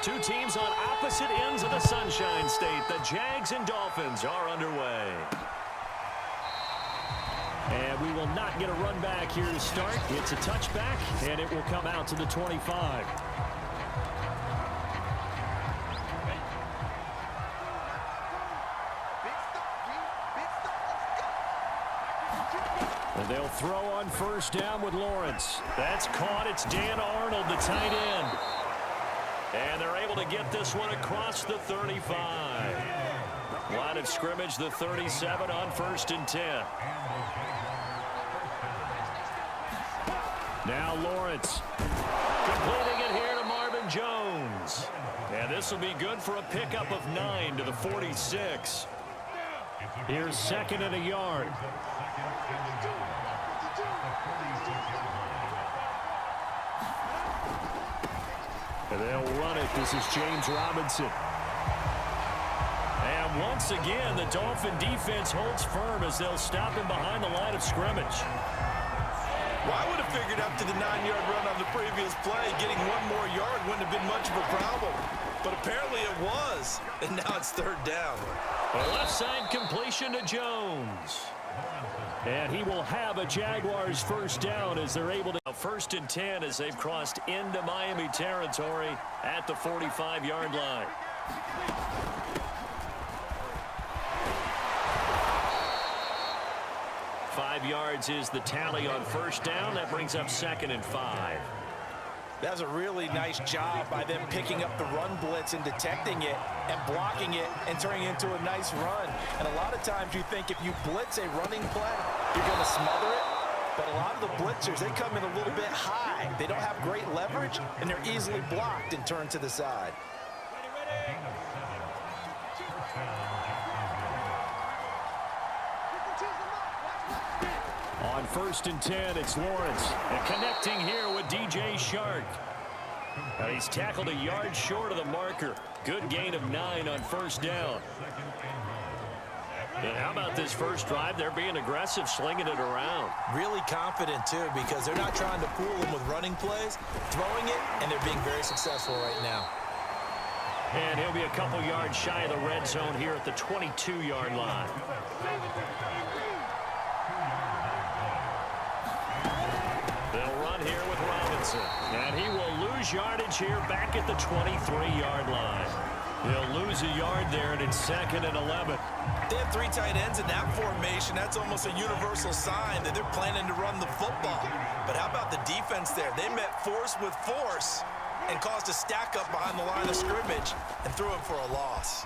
Two teams on opposite ends of the Sunshine State. The Jags and Dolphins are underway. And we will not get a run back here to start. It's a touchback, and it will come out to the 25. And they'll throw on first down with Lawrence. That's caught. It's Dan Arnold, the tight end. And they're able to get this one across the 35. Line of scrimmage, the 37 on 1st and 10. Now Lawrence. Completing it here to Marvin Jones. And this will be good for a pickup of 9 to the 46. Here's 2nd and a yard. And they'll run it. This is James Robinson. And once again, the Dolphin defense holds firm as they'll stop him behind the line of scrimmage. Well, I would have figured up to the 9-yard run on the previous play. Getting one more yard wouldn't have been much of a problem. But apparently it was. And now it's 3rd down. A left side completion to Jones. And he will have a Jaguars first down as they're able to. 1st and 10 as they've crossed into Miami territory at the 45-yard line. Five yards is the tally on first down. That brings up 2nd and 5. That's a really nice job by them picking up the run blitz and detecting it and blocking it and turning it into a nice run. And a lot of times you think if you blitz a running play, you're going to smother it. But a lot of the blitzers, they come in a little bit high. They don't have great leverage, and they're easily blocked and turned to the side. On 1st and 10, it's Lawrence. And connecting here with DJ Shark. He's tackled a yard short of the marker. Good gain of 9 on first down. And how about this first drive? They're being aggressive, slinging it around. Really confident, too, because they're not trying to fool them with running plays, throwing it, and they're being very successful right now. And he'll be a couple yards shy of the red zone here at the 22-yard line. They'll run here with Robinson. And he will lose yardage here back at the 23-yard line. He'll lose a yard there, and it's 2nd and 11. They have 3 tight ends in that formation. That's almost a universal sign that they're planning to run the football. But how about the defense there? They met force with force and caused a stack up behind the line of scrimmage and threw him for a loss.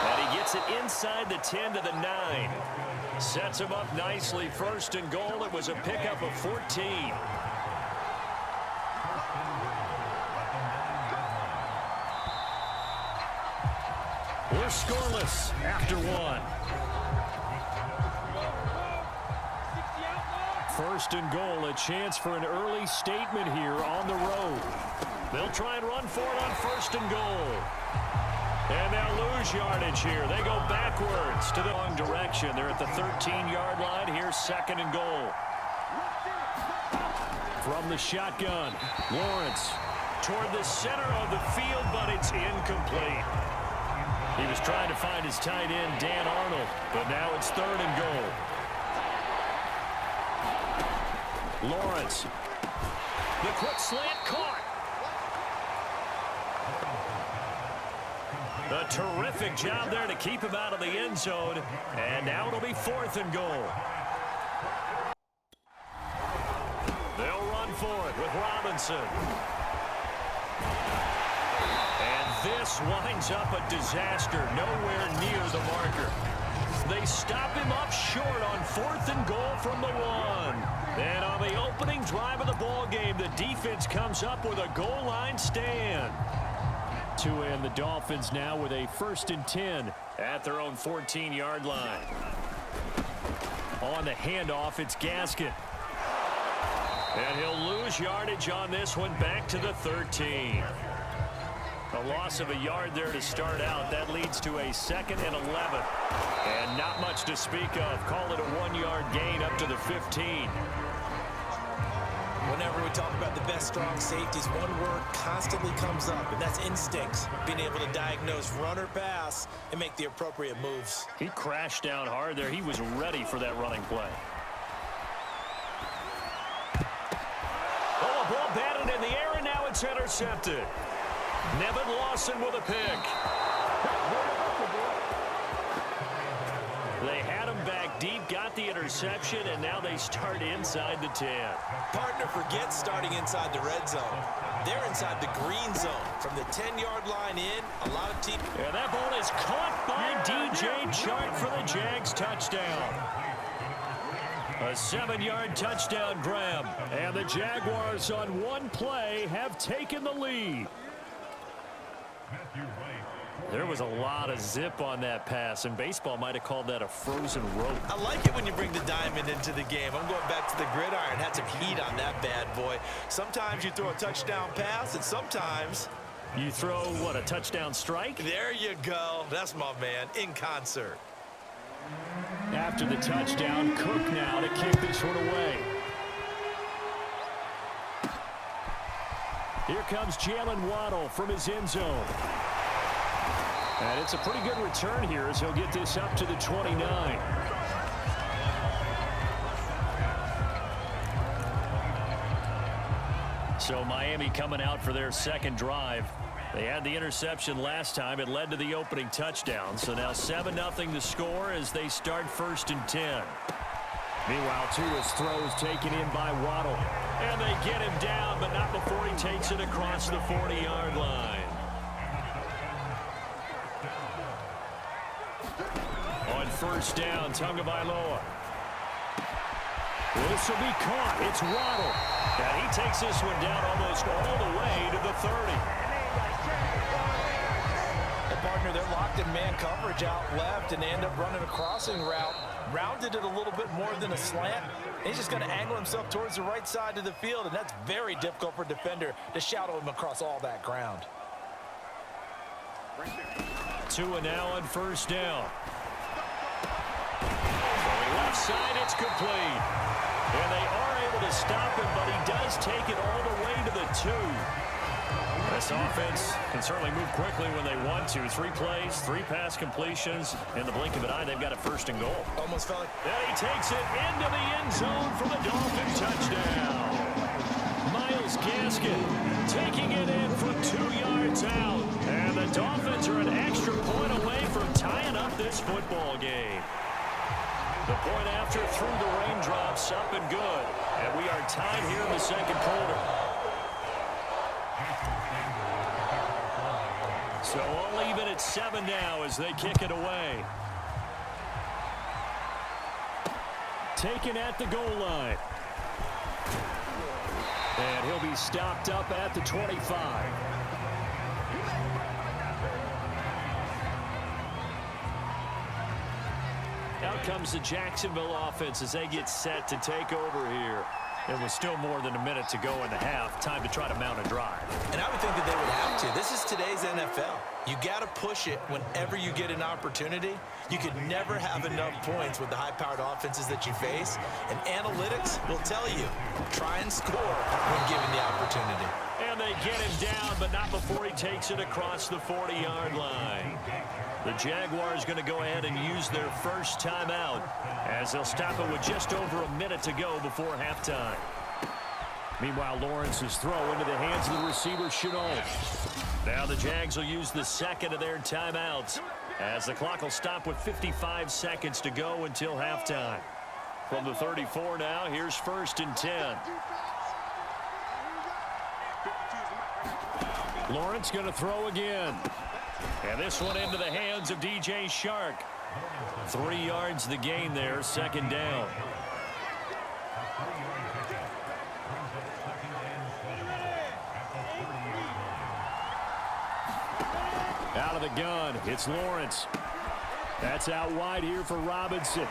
And he gets it inside the 10 to the 9. Sets him up nicely. 1st and goal. It was a pickup of 14. We're scoreless after 1. 1st and goal, a chance for an early statement here on the road. They'll try and run for it on 1st and goal. And they'll lose yardage here. They go backwards to the wrong direction. They're at the 13-yard line. Here's 2nd and goal. From the shotgun, Lawrence toward the center of the field, but it's incomplete. He was trying to find his tight end, Dan Arnold, but now it's 3rd and goal. Lawrence. The quick slant caught. A terrific job there to keep him out of the end zone. And now it'll be 4th and goal. They'll run for it with Robinson. This winds up a disaster, nowhere near the marker. They stop him up short on 4th and goal from the 1. And on the opening drive of the ball game, the defense comes up with a goal line stand. To end the Dolphins now with a 1st and 10 at their own 14-yard line. On the handoff, it's Gaskin. And he'll lose yardage on this one back to the 13. A loss of a yard there to start out. That leads to a 2nd and 11. And not much to speak of. Call it a 1-yard gain up to the 15. Whenever talk about the best strong safeties, one word constantly comes up, and that's instincts. Being able to diagnose run or pass and make the appropriate moves. He crashed down hard there. He was ready for that running play. Oh, a ball batted in the air, and now it's intercepted. Nevin Lawson with a pick. They had him back deep, got the interception, and now they start inside the 10. Partner forgets starting inside the red zone. They're inside the green zone. From the 10-yard line in, a lot of teams... And that ball is caught by DJ Chark for the Jags touchdown. A 7-yard touchdown grab. And the Jaguars on one play have taken the lead. There was a lot of zip on that pass, and baseball might have called that a frozen rope. I like it when you bring the diamond into the game. I'm going back to the gridiron. Had some heat on that bad boy. Sometimes you throw a touchdown pass, and sometimes... You throw, what, a touchdown strike? There you go. That's my man, in concert. After the touchdown, Cook now to kick this one away. Here comes Jalen Waddle from his end zone. And it's a pretty good return here as he'll get this up to the 29. So Miami coming out for their second drive. They had the interception last time. It led to the opening touchdown. So now 7-0 the score as they start 1st and 10. Meanwhile, Tua's throws taken in by Waddle. And they get him down, but not before he takes it across the 40-yard line. On 1st down, Tagovailoa. This will be caught. It's Waddle. And he takes this one down almost all the way to the 30. The partner, they're locked in man coverage out left, and they end up running a crossing route. Rounded it a little bit more than a slant. He's just going to angle himself towards the right side of the field, and that's very difficult for a defender to shadow him across all that ground. Tua now on 1st down. Left side, it's complete. And they are able to stop him, but he does take it all the way to the 2. This offense can certainly move quickly when they want to. 3 plays, 3 pass completions. In the blink of an eye, they've got a 1st and goal. Almost felt like... And he takes it into the end zone for the Dolphin touchdown. Myles Gaskin taking it in from 2 yards out. And the Dolphins are an extra point away from tying up this football game. The point after through the raindrops, up and good. And we are tied here in the second quarter. So all even at 7 now as they kick it away. Taken at the goal line. And he'll be stopped up at the 25. Out comes the Jacksonville offense as they get set to take over here. There was still more than a minute to go in the half. Time to try to mount a drive. And I would think that they would have to. This is today's NFL. You got to push it whenever you get an opportunity. You could never have enough points with the high-powered offenses that you face. And analytics will tell you, try and score when given the opportunity. And they get him down, but not before he takes it across the 40-yard line. The Jaguars going to go ahead and use their first timeout as they'll stop it with just over a minute to go before halftime. Meanwhile, Lawrence's throw into the hands of the receiver, Shenault. Now the Jags will use the second of their timeouts as the clock will stop with 55 seconds to go until halftime. From the 34 now, here's 1st and 10. Lawrence going to throw again. And this one into the hands of DJ Chark. 3 yards the gain there, 2nd down. Out of the gun, it's Lawrence. That's out wide here for Robinson.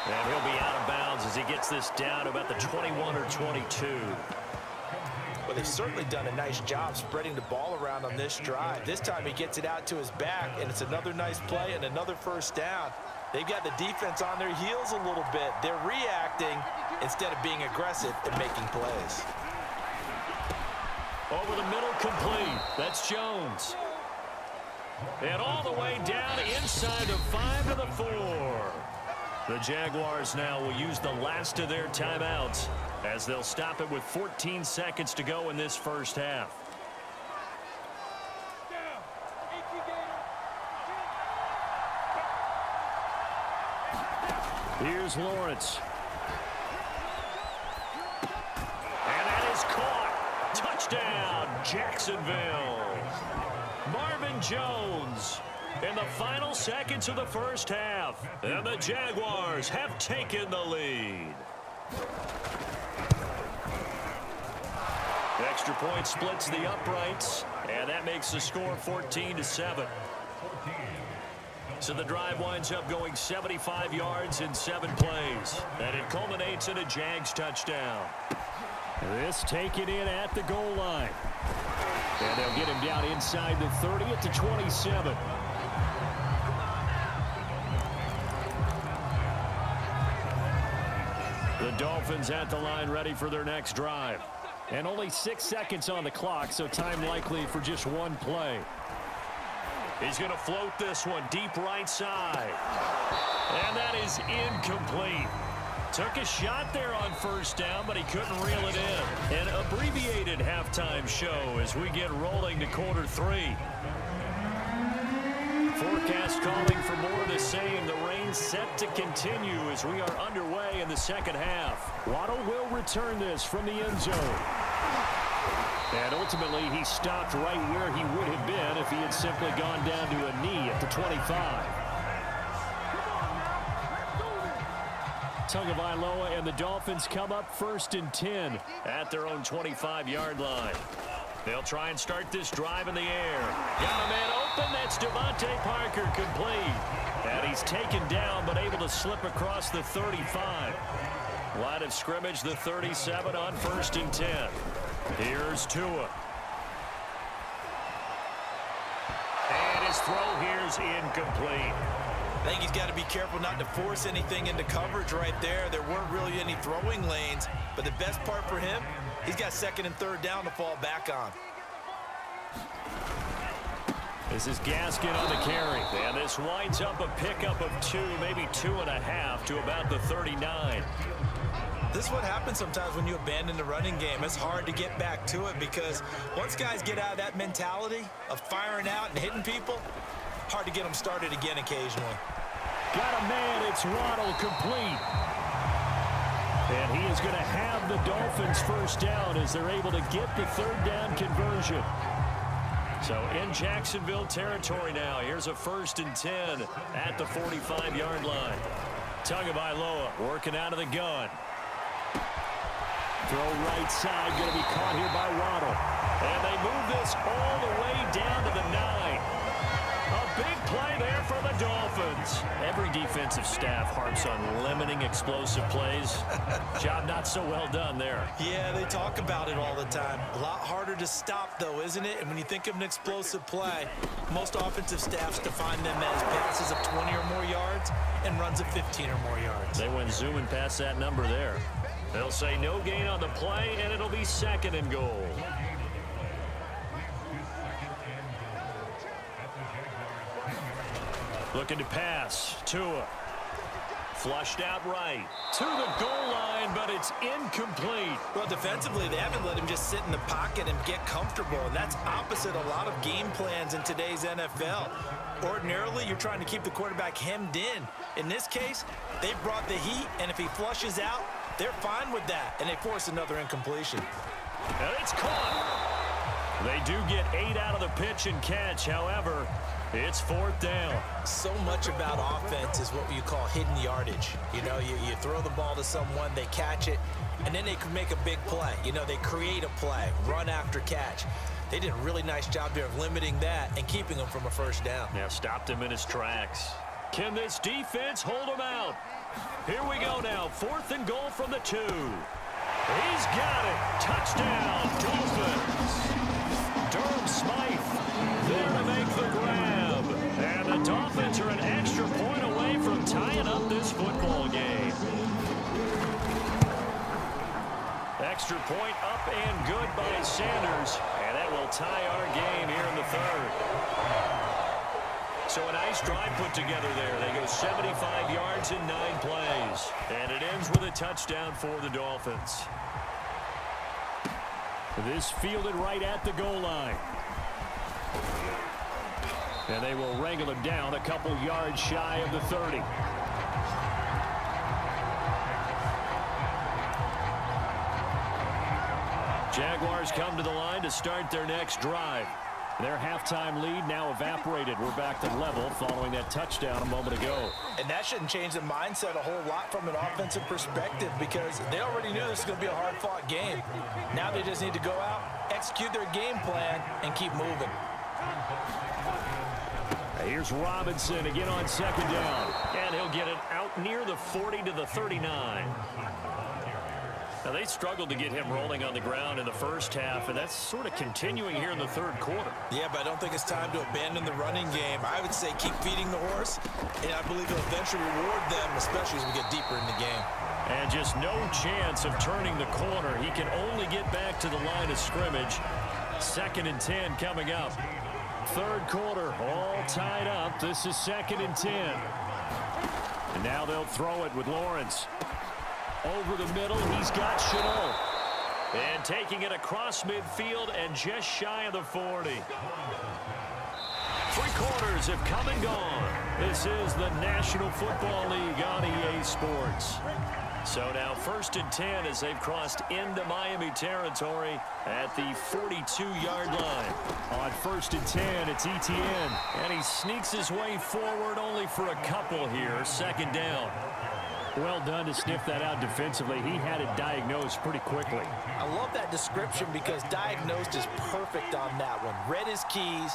And he'll be out of bounds as he gets this down to about the 21 or 22. Well, they've certainly done a nice job spreading the ball around on this drive. This time he gets it out to his back, and it's another nice play and another 1st down. They've got the defense on their heels a little bit. They're reacting instead of being aggressive and making plays. Over the middle, complete. That's Jones. And all the way down inside the 5 to the 4. The Jaguars now will use the last of their timeouts as they'll stop it with 14 seconds to go in this first half. Here's Lawrence. And that is caught. Touchdown, Jacksonville. Marvin Jones in the final seconds of the first half. And the Jaguars have taken the lead. Extra point splits the uprights, and that makes the score 14-7. So the drive winds up going 75 yards in 7 plays, and it culminates in a Jags touchdown. This taken in at the goal line. And they'll get him down inside the 30 at the 27. The Dolphins at the line ready for their next drive. And only 6 seconds on the clock, so time likely for just one play. He's going to float this one deep right side. And that is incomplete. Took a shot there on first down, but he couldn't reel it in. An abbreviated halftime show as we get rolling to quarter 3. Forecast calling for more of the same. The rain set to continue as we are underway in the second half. Waddle will return this from the end zone. And ultimately, he stopped right where he would have been if he had simply gone down to a knee at the 25. Tagovailoa and the Dolphins come up 1st and 10 at their own 25-yard line. They'll try and start this drive in the air. Got a man open. That's Devontae Parker complete. And he's taken down but able to slip across the 35. Line of scrimmage, the 37 on 1st and 10. Here's Tua. And his throw here's incomplete. I think he's got to be careful not to force anything into coverage right there. There weren't really any throwing lanes, but the best part for him, he's got 2nd and 3rd down to fall back on. This is Gaskin on the carry. And this winds up a pickup of 2, maybe 2.5 to about the 39. This is what happens sometimes when you abandon the running game. It's hard to get back to it because once guys get out of that mentality of firing out and hitting people, hard to get them started again occasionally. Got a man. It's Waddle complete. And he is going to have the Dolphins first down as they're able to get the 3rd down conversion. So in Jacksonville territory now. Here's a 1st and 10 at the 45-yard line. Tagovailoa working out of the gun. Throw right side, going to be caught here by Waddle. And they move this all the way down to the 9. A big play there for the Dolphins. Every defensive staff harps on limiting explosive plays. Job not so well done there. Yeah, they talk about it all the time. A lot harder to stop, though, isn't it? And when you think of an explosive play, most offensive staffs define them as passes of 20 or more yards and runs of 15 or more yards. They went zooming past that number there. They'll say no gain on the play, and it'll be 2nd and goal. Looking to pass. Tua. Flushed out right. To the goal line, but it's incomplete. Well, defensively, they haven't let him just sit in the pocket and get comfortable, and that's opposite a lot of game plans in today's NFL. Ordinarily, you're trying to keep the quarterback hemmed in. In this case, they brought the heat, and if he flushes out, they're fine with that, and they force another incompletion. And it's caught. They do get 8 out of the pitch and catch. However, it's 4th down. So much about offense is what you call hidden yardage. You know, you throw the ball to someone, they catch it, and then they can make a big play. You know, they create a play, run after catch. They did a really nice job there of limiting that and keeping him from a 1st down. Yeah, stopped him in his tracks. Can this defense hold him out? Here we go now. 4th and goal from the 2. He's got it. Touchdown, Dolphins. Durham Smythe there to make the grab. And the Dolphins are an extra point away from tying up this football game. extra point up and good by Sanders. And that will tie our game here in the third. So a nice drive put together there. They go 75 yards in 9 plays. And it ends with a touchdown for the Dolphins. This fielded right at the goal line. And they will wrangle him down a couple yards shy of the 30. Jaguars come to the line to start their next drive. Their halftime lead now evaporated. We're back to level following that touchdown a moment ago. And that shouldn't change the mindset a whole lot from an offensive perspective because they already knew this was going to be a hard-fought game. Now they just need to go out, execute their game plan, and keep moving. Here's Robinson again on second down. And he'll get it out near the 40 to the 39. Now, they struggled to get him rolling on the ground in the first half, and that's sort of continuing here in the third quarter. Yeah, but I don't think it's time to abandon the running game. I would say keep feeding the horse, and I believe it'll eventually reward them, especially as we get deeper in the game. And just no chance of turning the corner. He can only get back to the line of scrimmage. 2nd and 10 coming up. Third quarter, all tied up. This is 2nd and 10. And now they'll throw it with Lawrence. Over the middle, he's got Chenault. And taking it across midfield and just shy of the 40. 3 quarters have come and gone. This is the National Football League on EA Sports. So now 1st and 10 as they've crossed into Miami territory at the 42-yard line. On 1st and 10, it's Etienne. And he sneaks his way forward only for a couple here. 2nd down. Well done to sniff that out defensively. He had it diagnosed pretty quickly. I love that description because diagnosed is perfect on that one. Read his keys,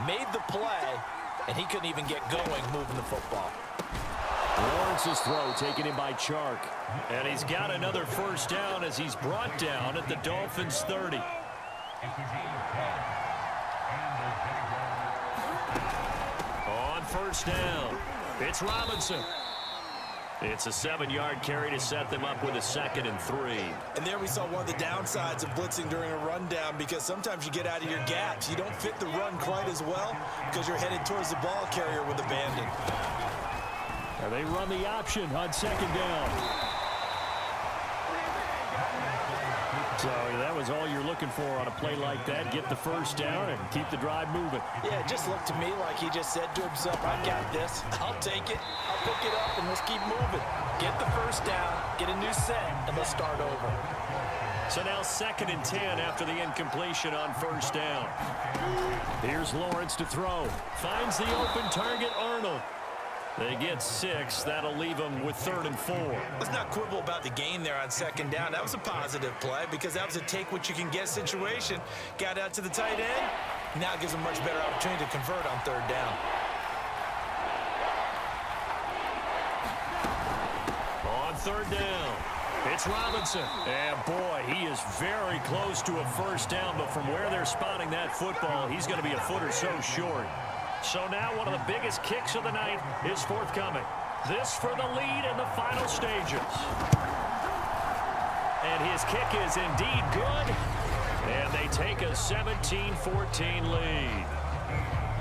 made the play, and he couldn't even get going moving the football. Lawrence's throw taken in by Chark. And he's got another 1st down as he's brought down at the Dolphins' 30. On 1st down, it's Robinson. It's a 7-yard carry to set them up with a 2nd and 3. And there we saw one of the downsides of blitzing during a rundown because sometimes you get out of your gaps. You don't fit the run quite as well because you're headed towards the ball carrier with abandon. Now they run the option on 2nd down. So that was all you're looking for on a play like that. Get the 1st down and keep the drive moving. Yeah, it just looked to me like he just said to himself, I got this. I'll take it. I'll pick it up, and let's keep moving. Get the 1st down, get a new set, and let's start over. So now 2nd and 10 after the incompletion on 1st down. Here's Lawrence to throw. Finds the open target, Arnold. They get 6. That'll leave them with 3rd and 4. Let's not quibble about the gain there on 2nd down. That was a positive play because that was a take-what-you-can-get situation. Got out to the tight end. Now it gives them much better opportunity to convert on 3rd down. On 3rd down, it's Robinson. And, boy, he is very close to a 1st down, but from where they're spotting that football, he's going to be a foot or so short. So now one of the biggest kicks of the night is forthcoming. This for the lead in the final stages. And his kick is indeed good. And they take a 17-14 lead.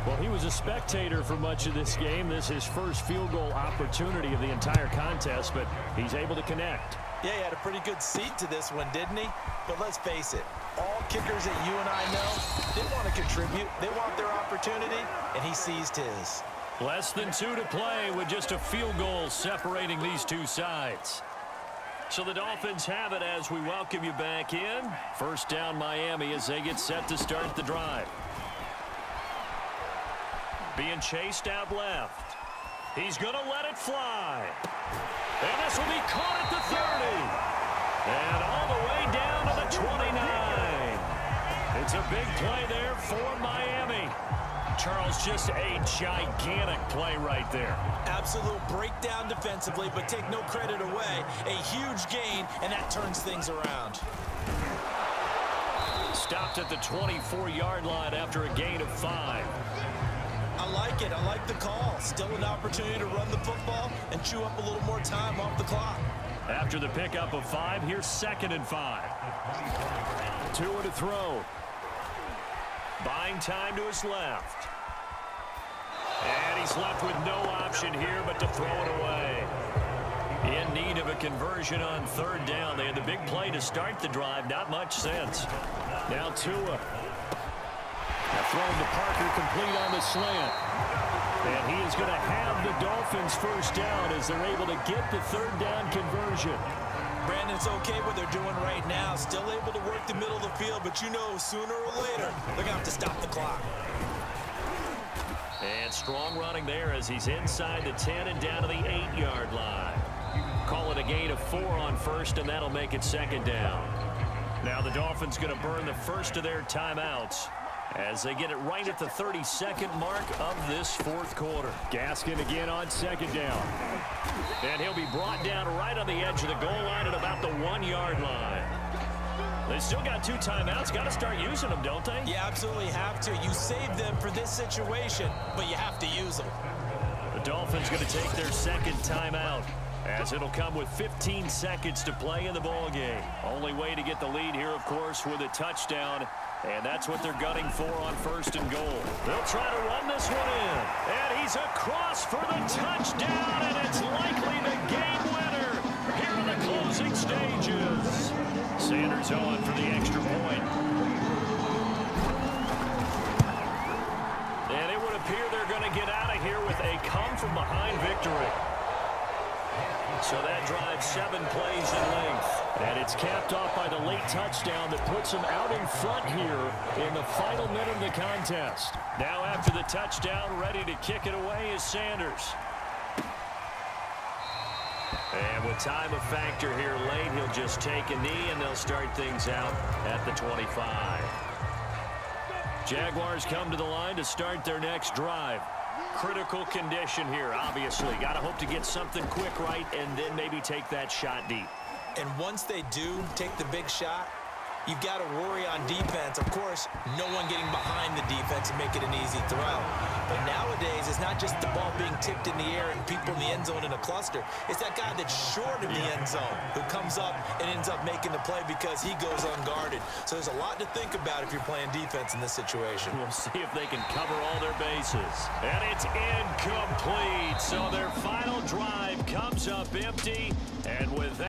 Well, he was a spectator for much of this game. This is his first field goal opportunity of the entire contest, but he's able to connect. Yeah, he had a pretty good seat to this one, didn't he? But let's face it, all kickers that you and I know, they want to contribute. They want their opportunity, and he seized his. Less than 2 to play with just a field goal separating these two sides. So the Dolphins have it as we welcome you back in. 1st down Miami as they get set to start the drive. Being chased out left. He's going to let it fly. And this will be caught at the 30. And all the way down to the 29. It's a big play there for Miami. Charles, just a gigantic play right there. Absolute breakdown defensively, but take no credit away. A huge gain, and that turns things around. Stopped at the 24-yard line after a gain of 5. I like it. I like the call. Still an opportunity to run the football and chew up a little more time off the clock. After the pickup of 5, here's 2nd and 5. Tua to throw. Buying time to his left. And he's left with no option here but to throw it away. In need of a conversion on 3rd down. They had the big play to start the drive. Not much sense. Now Tua. Thrown to Parker, complete on the slant. And he is going to have the Dolphins first down as they're able to get the 3rd down conversion. Brandon, it's okay what they're doing right now. Still able to work the middle of the field, but you know sooner or later they're going to have to stop the clock. And strong running there as he's inside the 10 and down to the 8-yard line. Call it a gain of 4 on 1st, and that'll make it 2nd down. Now the Dolphins going to burn the first of their timeouts as they get it right at the 32nd mark of this 4th quarter. Gaskin again on 2nd down. And he'll be brought down right on the edge of the goal line at about the 1-yard line. They still got 2 timeouts. Got to start using them, don't they? You absolutely have to. You save them for this situation, but you have to use them. The Dolphins going to take their 2nd timeout, as it'll come with 15 seconds to play in the ballgame. Only way to get the lead here, of course, with a touchdown. And that's what they're gunning for on 1st and goal. They'll try to run this one in. And he's across for the touchdown, and it's likely the game winner here in the closing stages. Sanders on for the extra point. And it would appear they're going to get out of here with a come-from-behind victory. So that drives 7 plays in length. And it's capped off by the late touchdown that puts them out in front here in the final minute of the contest. Now after the touchdown, ready to kick it away is Sanders. And with time a factor here late, he'll just take a knee and they'll start things out at the 25. Jaguars come to the line to start their next drive. Critical condition here, obviously. Got to hope to get something quick right and then maybe take that shot deep. And once they do take the big shot, you've got to worry on defense. Of course, no one getting behind the defense and make it an easy throw. But nowadays, it's not just the ball being tipped in the air and people in the end zone in a cluster. It's that guy that's short of the end zone who comes up and ends up making the play because he goes unguarded. So there's a lot to think about if you're playing defense in this situation. We'll see if they can cover all their bases. And it's incomplete. So their final drive comes up empty. And with that,